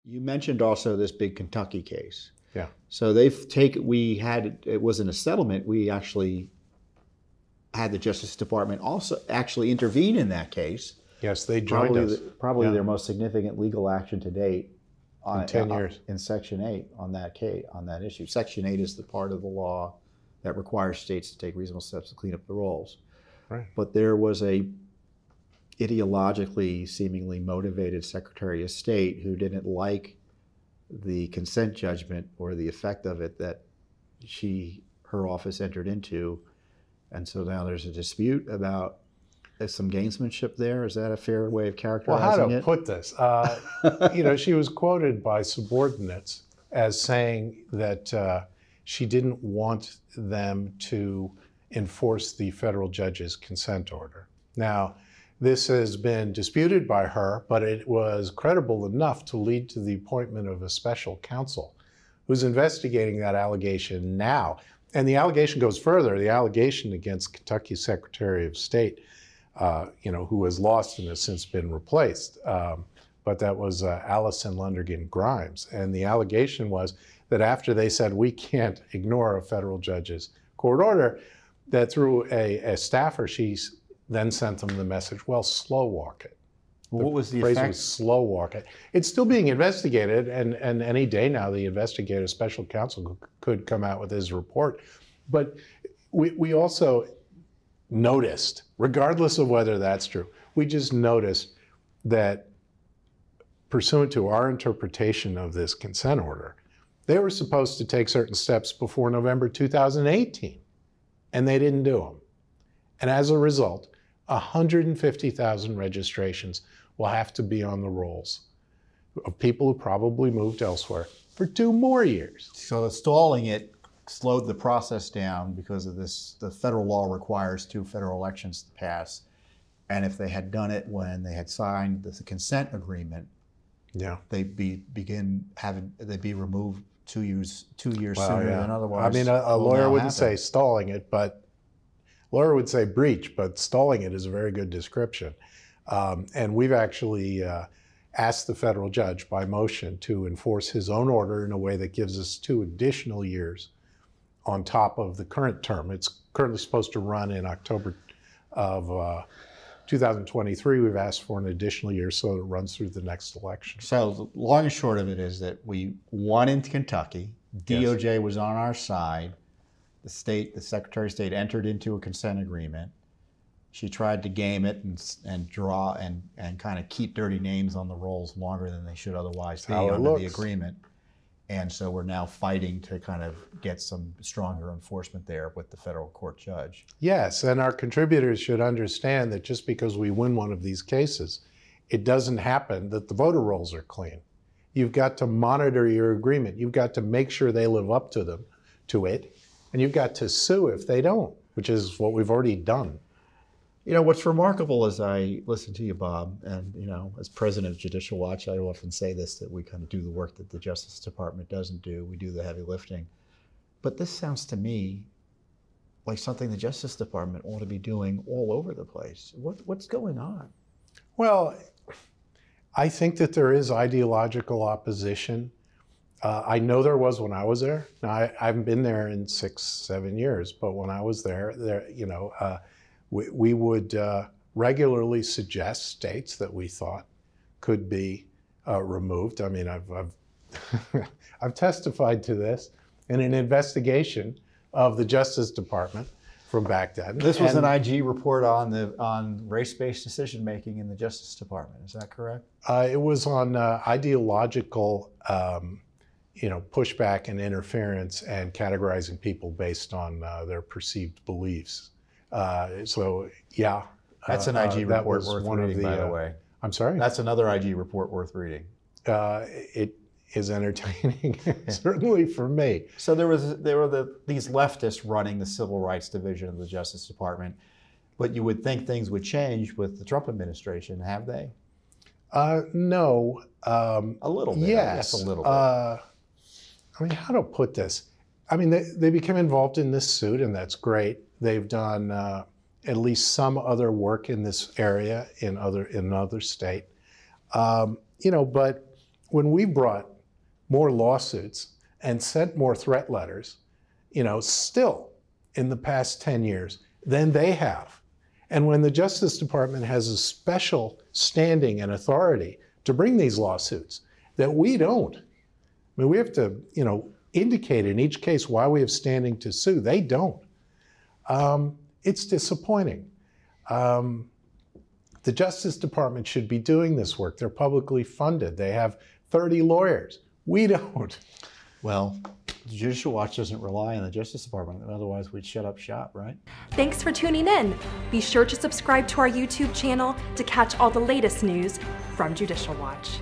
You mentioned also this big Kentucky case. Yeah. So it wasn't a settlement. We actually had the Justice Department also actually intervene in that case. Yes, they joined us. Probably their most significant legal action to date in 10 years. In Section 8 on that case, on that issue. Section 8 is the part of the law that requires states to take reasonable steps to clean up the rolls. Right. But there was a ideologically, seemingly motivated Secretary of State who didn't like the consent judgment or the effect of it that her office entered into. And so now there's a dispute about some gamesmanship there. Is that a fair way of characterizing it? Well, how to put this? She was quoted by subordinates as saying that she didn't want them to enforce the federal judge's consent order. Now, this has been disputed by her, but it was credible enough to lead to the appointment of a special counsel who's investigating that allegation now. And the allegation goes further. The allegation against Kentucky Secretary of State, who was lost and has since been replaced, but that was Allison Lundergan Grimes. And the allegation was that after they said we can't ignore a federal judge's court order, that through a staffer, she then sent them the message, well, slow walk it. What was the phrase effect? Was slow walk it. It's still being investigated, and any day now the investigative special counsel could come out with his report. But we also noticed, regardless of whether that's true, we just noticed that pursuant to our interpretation of this consent order, they were supposed to take certain steps before November 2018, and they didn't do them. And as a result, 150,000 registrations will have to be on the rolls of people who probably moved elsewhere for 2 more years. So stalling it slowed the process down because of this. The federal law requires 2 federal elections to pass. And if they had done it when they had signed the consent agreement, they'd be removed 2 years sooner than otherwise. I mean, a lawyer wouldn't say stalling it, but lawyer would say breach, but stalling it is a very good description. And we've actually asked the federal judge by motion to enforce his own order in a way that gives us 2 additional years on top of the current term. It's currently supposed to run in October of 2023. We've asked for an additional year so it runs through the next election. So the long and short of it is that we won in Kentucky. DOJ was on our side. The Secretary of State entered into a consent agreement. She tried to game it and draw and kind of keep dirty names on the rolls longer than they should otherwise be under the agreement. And so we're now fighting to kind of get some stronger enforcement there with the federal court judge. Yes, and our contributors should understand that just because we win one of these cases, it doesn't happen that the voter rolls are clean. You've got to monitor your agreement. You've got to make sure they live up to it. And you've got to sue if they don't, which is what we've already done. You know, what's remarkable as I listen to you, Bob, and, as president of Judicial Watch, I often say this, that we kind of do the work that the Justice Department doesn't do. We do the heavy lifting. But this sounds to me like something the Justice Department ought to be doing all over the place. What's going on? Well, I think that there is ideological opposition. I know there was when I was there. Now, I haven't been there in 6-7 years, but when I was there, we would regularly suggest states that we thought could be removed. I mean, I've testified to this in an investigation of the Justice Department from back then. This was an IG report on race-based decision-making in the Justice Department. Is that correct? It was on ideological pushback and interference and categorizing people based on their perceived beliefs. That's an IG report worth reading, by the way. I'm sorry? That's another IG report worth reading. It is entertaining, certainly for me. So there were these leftists running the Civil Rights Division of the Justice Department, but you would think things would change with the Trump administration. Have they? No. A little bit. Yes. A little bit. I mean, how to put this? I mean, they became involved in this suit, and that's great. They've done at least some other work in this area in another state. But when we brought more lawsuits and sent more threat letters, still in the past 10 years than they have. And when the Justice Department has a special standing and authority to bring these lawsuits that we don't. I mean, we have to, indicate in each case why we have standing to sue. They don't. It's disappointing. The Justice Department should be doing this work. They're publicly funded. They have 30 lawyers. We don't. Well, the Judicial Watch doesn't rely on the Justice Department. Otherwise, we'd shut up shop, right? Thanks for tuning in. Be sure to subscribe to our YouTube channel to catch all the latest news from Judicial Watch.